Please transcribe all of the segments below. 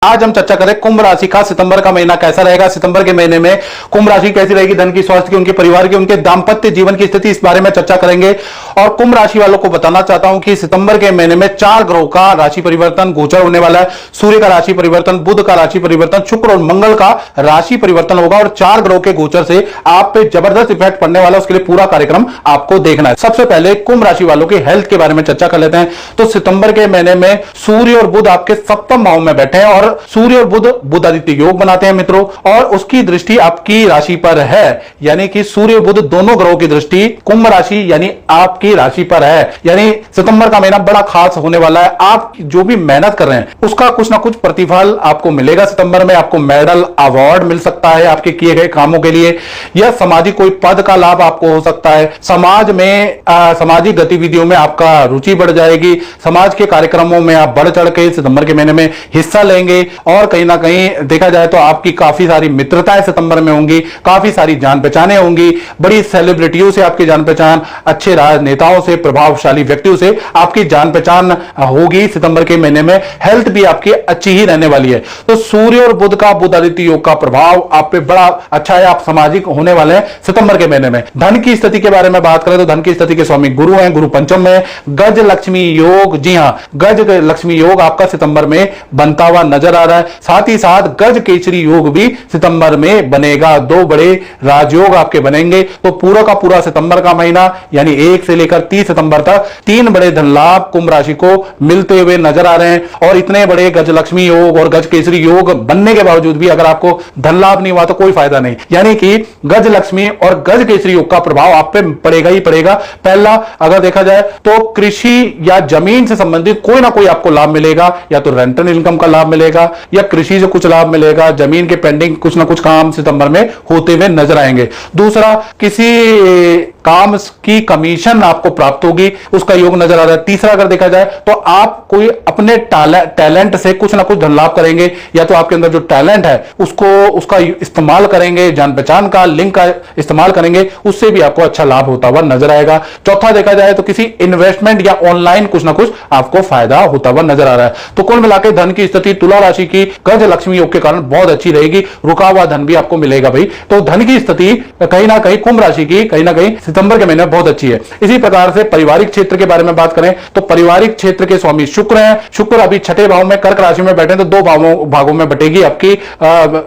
आज हम चर्चा करें कुंभ राशि का सितंबर का महीना कैसा रहेगा। सितंबर के महीने में कुंभ राशि कैसी रहेगी, धन की, स्वास्थ्य की, उनके परिवार की, उनके दाम्पत्य जीवन की स्थिति, इस बारे में चर्चा करेंगे। और कुंभ राशि वालों को बताना चाहता हूं कि सितंबर के महीने में 4 ग्रहों का राशि परिवर्तन गोचर होने वाला है। सूर्य का राशि परिवर्तन, बुध का राशि परिवर्तन, शुक्र और मंगल का राशि परिवर्तन होगा और 4 ग्रहों के गोचर से आप पे जबरदस्त इफेक्ट पड़ने वाला है। उसके लिए पूरा कार्यक्रम आपको देखना है। सबसे पहले कुंभ राशि वालों की हेल्थ के बारे में चर्चा कर लेते हैं। तो सितंबर के महीने में सूर्य और बुध आपके सप्तम भाव में बैठे हैं और सूर्य और बुध आदित्य योग बनाते हैं मित्रों, और उसकी दृष्टि आपकी राशि पर है। यानी कि सूर्य बुध दोनों ग्रहों की दृष्टि कुंभ राशि यानी आपकी राशि पर है। यानी सितंबर का महीना बड़ा खास होने वाला है। आप जो भी मेहनत कर रहे हैं उसका कुछ ना कुछ प्रतिफल आपको मिलेगा। सितंबर में आपको मेडल, अवार्ड मिल सकता है आपके किए गए कामों के लिए, या सामाजिक कोई पद का लाभ आपको हो सकता है। समाज में सामाजिक गतिविधियों में आपका रुचि बढ़ जाएगी। समाज के कार्यक्रमों में आप बढ़ चढ़ के सितंबर के महीने में हिस्सा लेंगे और कहीं ना कहीं देखा जाए तो आपकी काफी सारी मित्रताएं सितंबर में होंगी, काफी सारी जान पहचानें होंगी, बड़ी सेलिब्रिटियों से आपकी जान पहचान, अच्छे राजनेताओं से, प्रभावशाली व्यक्तियों से आपकी जान पहचान होगी सितंबर के महीने में। हेल्थ भी आपकी अच्छी ही रहने वाली है। तो सूर्य और बुध का, बुध आदित्य योग का प्रभाव आप पे बड़ा अच्छा है। आप सामाजिक होने वाले हैं सितंबर के महीने में। धन की स्थिति के बारे में बात करें तो धन की स्थिति के स्वामी गुरु हैं, गुरु पंचम में। गज लक्ष्मी योग, जी हां, गज लक्ष्मी योग आपका सितंबर में बनता हुआ नजर आ रहा है। साथ ही साथ गज केसरी योग भी सितंबर में बनेगा। 2 बड़े राजयोग आपके बनेंगे। तो पूरा का पूरा सितंबर का महीना यानी 1 से लेकर 30 सितंबर तक 3 बड़े धन लाभ कुंभ राशि को मिलते हुए नजर आ रहे हैं। और इतने बड़े गज लक्ष्मी योग और गज केसरी योग बनने के बावजूद भी अगर आपको धन लाभ नहीं हुआ तो कोई फायदा नहीं। यानी कि गज लक्ष्मी और गज केसरी योग का प्रभाव आप पे पड़ेगा ही पड़ेगा। पहला अगर देखा जाए तो कृषि या जमीन से संबंधित कोई ना कोई आपको लाभ मिलेगा, या तो रेंटल इनकम का लाभ मिलेगा या कृषि से कुछ लाभ मिलेगा। जमीन के पेंडिंग कुछ ना कुछ काम सितंबर में होते हुए नजर आएंगे। दूसरा, किसी काम की कमीशन आपको प्राप्त होगी, उसका योग नजर आ रहा है। तीसरा अगर देखा जाए तो आप कोई अपने टैलेंट से कुछ ना कुछ धन लाभ करेंगे, या तो आपके अंदर जो टैलेंट है उसका इस्तेमाल करेंगे, जान पहचान का लिंक का इस्तेमाल करेंगे, उससे भी आपको अच्छा लाभ होता हुआ नजर आएगा। चौथा देखा जाए तो किसी इन्वेस्टमेंट या ऑनलाइन कुछ ना कुछ आपको फायदा होता हुआ नजर आ रहा है। तो कुल मिलाकर धन की स्थिति तुला राशि की गज लक्ष्मी योग के कारण बहुत अच्छी रहेगी। रुका हुआ धन भी आपको मिलेगा भाई। तो धन की स्थिति कहीं ना कहीं कुंभ राशि की कहीं ना कहीं सितंबर के महीने बहुत अच्छी है। इसी प्रकार से पारिवारिक क्षेत्र के बारे में बात करें तो पारिवारिक क्षेत्र के स्वामी शुक्र हैं। शुक्र अभी 6ठे भाव में कर्क राशि में बैठे, तो 2 भागों में बटेगी आपकी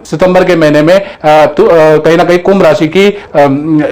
सितंबर के महीने में कहीं ना कहीं कुंभ राशि की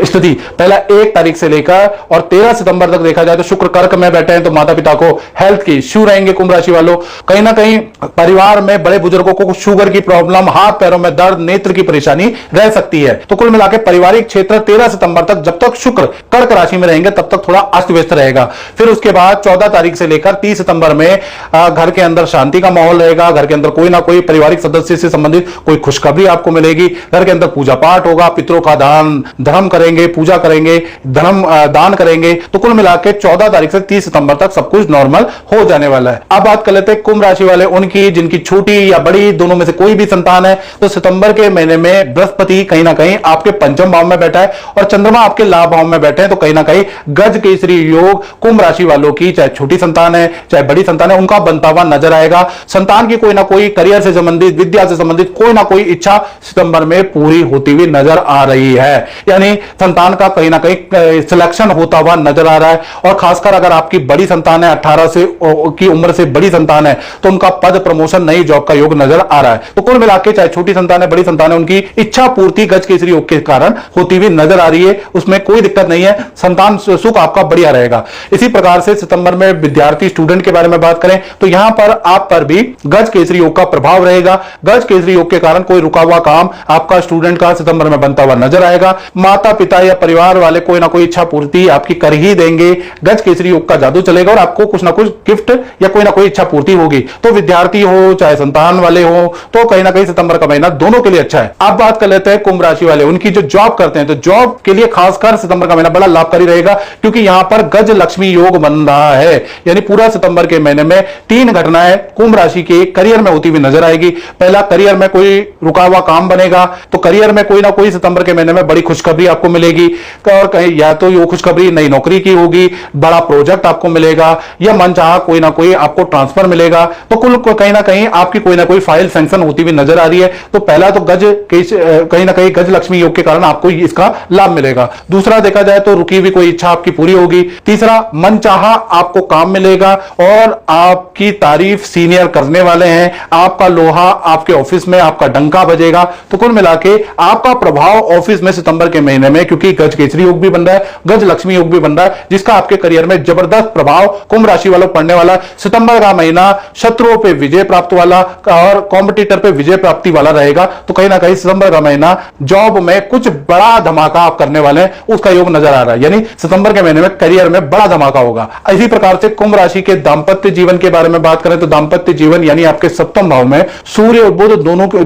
स्थिति। पहला 1 तारीख से लेकर और 13 सितंबर तक देखा जाए तो शुक्र कर्क में बैठे हैं, तो माता पिता को हेल्थ की इश्यू रहेंगे कुंभ राशि वालों। कहीं ना कहीं परिवार में बड़े बुजुर्गों को शुगर की प्रॉब्लम, हाथ पैरों में दर्द, नेत्र की परेशानी रह सकती है। तो कुल मिलाकर पारिवारिक क्षेत्र 13 सितंबर तक जब तक शुक्र कर्क राशि में रहेंगे तब तक थोड़ा अस्त व्यस्त रहेगा। फिर उसके बाद 14 तारीख से लेकर 30 सितंबर में घर के अंदर शांति का माहौल रहेगा। घर के अंदर कोई ना कोई पारिवारिक सदस्य से संबंधित कोई खुशखबरी आपको मिलेगी। घर के अंदर पूजा पाठ होगा, पितरों का दान धर्म करेंगे, पूजा करेंगे, धर्म दान करेंगे। तो कुल मिलाकर 14 तारीख से 30 सितंबर तक सब कुछ नॉर्मल हो जाने वाला है। अब बात कर लेते हैं कुंभ राशि वाले उनकी जिनकी छोटी या बड़ी दोनों में से कोई भी संतान है। तो सितंबर के महीने में बृहस्पति कहीं ना कहीं आपके पंचम भाव में बैठा है और चंद्रमा आपके लाभ भाव में बैठे हैं। तो कहीं ना कहीं गज केसरी योग कुंभ राशि वालों की, चाहे छोटी संतान है चाहे बड़ी संतान है, उनका बनता हुआ नजर आएगा। संतान की कोई ना कोई करियर से संबंधित, विद्या से संबंधित कोई ना कोई इच्छा सितंबर में पूरी होती हुई नजर आ रही है। यानी संतान का कहीं ना कहीं सिलेक्शन होता हुआ नजर आ रहा है। और खासकर अगर आपकी बड़ी संतान है, 18 से की उम्र से बड़ी संतान है, तो उनका पद प्रमोशन, नई जॉब का योग नजर आ रहा है। तो कुल मिलाकर चाहे छोटी संतान है, बड़ी संतान है, उनकी इच्छा पूर्ति गज केसरी योग के कारण होती हुई नजर आ रही है। उसमें कोई दिक्कत नहीं है, संतान सुख आपका बढ़िया रहेगा। इसी प्रकार से सितंबर में विद्यार्थी स्टूडेंट के बारे में बात करें तो यहां पर आप पर भी गज केसरी योग का प्रभाव रहेगा। गज केसरी योग के कारण कोई रुका हुआ काम आपका स्टूडेंट का सितंबर में बनता हुआ नजर आएगा। माता पिता या परिवार वाले कोई ना कोई इच्छा पूर्ति आपकी कर ही देंगे। गज केसरी योग का जादू चलेगा और आपको कुछ ना कुछ गिफ्ट या कोई ना कोई इच्छा पूर्ति होगी। तो विद्यार्थी हो चाहे संतान वाले हो, तो कहीं ना कहीं सितंबर का महीना दोनों के लिए अच्छा है। अब बात कर लेते हैं कुंभ राशि वाले उनकी जो जॉब करते हैं। तो जॉब के लिए खासकर सितंबर सितंबर का महीना बड़ा लाभकारी रहेगा, क्योंकि यहां पर गज लक्ष्मी योग बन रहा है। यानी पूरा सितंबर के महीने में 3 घटनाएं कुंभ राशि के करियर में होती हुई नजर आएगी। पहला, करियर में कोई रुका हुआ काम बनेगा, तो करियर में कोई ना कोई सितंबर के महीने में बड़ी खुशखबरी आपको मिलेगी। और कहीं या तो ये खुशखबरी नई नौकरी की होगी, बड़ा प्रोजेक्ट आपको मिलेगा, या मनचाहा कोई ना कोई आपको ट्रांसफर मिलेगा। तो कुल कहीं ना कहीं आपकी कोई ना कोई फाइल सैंक्शन होती हुई नजर आ रही है। तो पहला तो कहीं ना कहीं गज लक्ष्मी योग के कारण आपको इसका लाभ मिलेगा। दूसरा, देखा जाए तो रुकी हुई कोई इच्छा आपकी पूरी होगी। तीसरा, मनचाहा आपको काम मिलेगा और आपकी तारीफ सीनियर करने वाले हैं। आपका लोहा आपके ऑफिस में आपका डंका बजेगा। तो कुल मिला के आपका प्रभाव ऑफिस में सितंबर के महीने में, क्योंकि गज केसरी योग भी बन रहा है, गज लक्ष्मी योग भी बन रहा है, जिसका आपके करियर में जबरदस्त प्रभाव कुंभ राशि वालों पड़ने वाला। सितंबर का महीना शत्रुओं पे विजय प्राप्त वाला और कॉम्पिटिटर पे विजय प्राप्ति वाला रहेगा। तो कहीं ना कहीं सितंबर का महीना जॉब में कुछ बड़ा धमाका आप करने वाले हैं, उसका योग नजर आ रहा है। यानी सितंबर के महीने में करियर में बड़ा धमाका होगा। इसी प्रकार से कुंभ राशि के दांपत्य जीवन के बारे में बात करें तो दांपत्य जीवन यानी आपके सप्तम भाव में सूर्य और बुध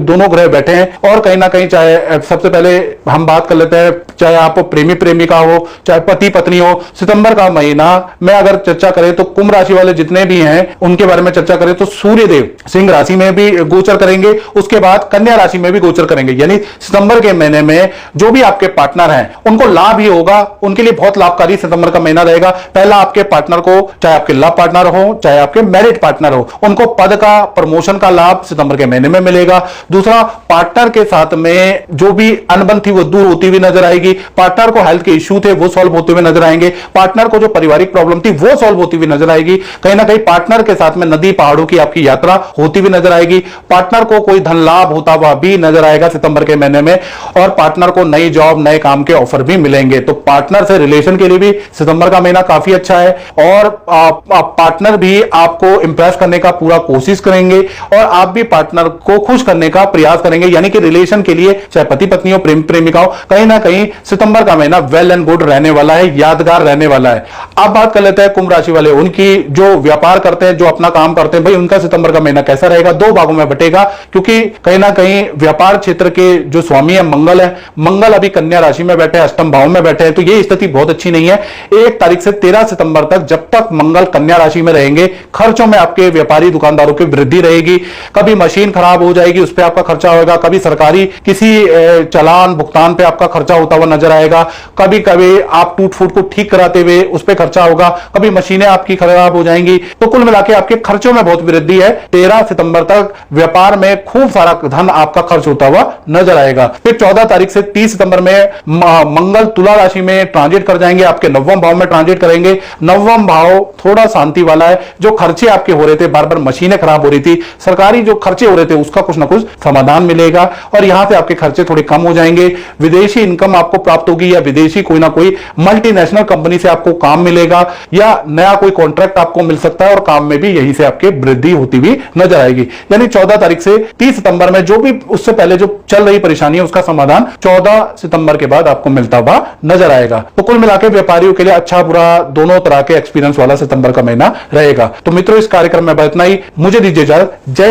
दोनों ग्रह बैठे हैं। और कहीं ना कहीं, चाहे सबसे पहले हम बात कर लेते हैं, चाहे आप प्रेमी प्रेमिका हो, चाहे पति पत्नी हो, सितंबर का महीना में अगर चर्चा करें तो कुंभ राशि वाले जितने भी हैं उनके बारे में चर्चा करें तो सूर्य देव सिंह राशि में भी गोचर करेंगे, उसके बाद कन्या राशि में भी गोचर करेंगे। यानी सितंबर के महीने में जो भी आपके पार्टनर हैं उनको लाभ ही होगा, उनके लिए बहुत लाभकारी सितंबर का महीना रहेगा। पहला, आपके पार्टनर को, चाहे आपके लव पार्टनर हो चाहे आपके मैरिड पार्टनर हो, उनको पद का, प्रमोशन का लाभ सितंबर के महीने में मिलेगा। दूसरा, पार्टनर के साथ में जो भी अनबन थी वो दूर होती हुई नजर आएगी। पार्टनर को हेल्थ के इश्यू थे वो सॉल्व होते हुए नजर आएंगे। पार्टनर को जो पारिवारिक प्रॉब्लम थी वो सॉल्व होती हुई नजर आएगी। कहीं ना कहीं पार्टनर के साथ में नदी पहाड़ों की आपकी यात्रा होती हुई नजर आएगी। पार्टनर को कोई धन लाभ होता हुआ भी नजर आएगा सितंबर के महीने में। और पार्टनर को नई जॉब, नए काम के ऑफर भी मिलेंगे। तो पार्टनर से रिलेशन के लिए भी सितंबर का महीना काफी अच्छा है। और पार्टनर भी आपको इंप्रेस करने का पूरा कोशिश करेंगे और आप भी पार्टनर को खुश करने का प्रयास करेंगे। यानी कि रिलेशन के लिए, चाहे पति पत्नी हो, प्रेमी प्रेमिका हो, कहीं ना कहीं सितंबर का महीना वेल एंड गुड रहने वाला है, यादगार रहने वाला है। अब बात कर लेते हैं कुंभ राशि वाले, उनकी जो व्यापार करते हैं, जो अपना काम करते हैं, भाई उनका सितंबर का महीना कैसा रहेगा। 2 भागों में बटेगा, क्योंकि कहीं ना कहीं व्यापार क्षेत्र के जो स्वामी है मंगल है, मंगल अभी कन्या राशि में बैठे, अष्टम भाव में बैठे हैं। तो ये स्थिति बहुत अच्छी नहीं है। 1 तारीख से 13 सितंबर तक जब तक मंगल कन्या राशि में रहेंगे, खर्चों में आपके व्यापारी दुकानदारों की वृद्धि रहेगी। कभी मशीन खराब हो जाएगी, उस पर आपका खर्चा होगा। कभी सरकारी किसी चालान भुगतान पे आपका खर्चा होता हुआ नजर आएगा। कभी कभी आप टूट फूट को ठीक कराते हुए उस पर खर्चा होगा। कभी मशीनें आपकी खराब हो जाएंगी। तो कुल मिला के आपके खर्चों में बहुत वृद्धि है। 13 सितंबर तक व्यापार में खूब सारा धन आपका खर्च होता हुआ नजर आएगा। फिर 14 तारीख से 30 सितंबर में मंगल तुला राशि में ट्रांजिट कर जाएंगे, आपके 9वें भाव में ट्रांजिट करेंगे। 9वां भाव थोड़ा शांति वाला है। जो खर्चे आपके हो रहे थे, बार बार मशीनें खराब हो रही थी, सरकारी जो खर्चे हो रहे थे, उसका कुछ ना कुछ समाधान मिलेगा और यहां से आपके खर्चे थोड़े कम हो जाएंगे। विदेशी इनकम आपको प्राप्त होगी या विदेशी कोई ना कोई मल्टीनेशनल कंपनी से आपको काम मिलेगा या नया कोई कॉन्ट्रैक्ट आपको मिल सकता है और काम में भी यहीं से आपके वृद्धि होती हुई नजर आएगी। यानी 14 तारीख से 30 सितंबर में जो भी उससे पहले जो चल रही परेशानी है उसका समाधान 14 सितंबर के बाद आपको मिलता हुआ नजर आएगा। तो कुल मिलाकर व्यापारियों के लिए अच्छा बुरा दोनों तरह के एक्सपीरियंस वाला सितंबर का महीना रहेगा। तो मित्रों, इस कार्यक्रम में इतना ही। मुझे दीजिए इजाजत। जय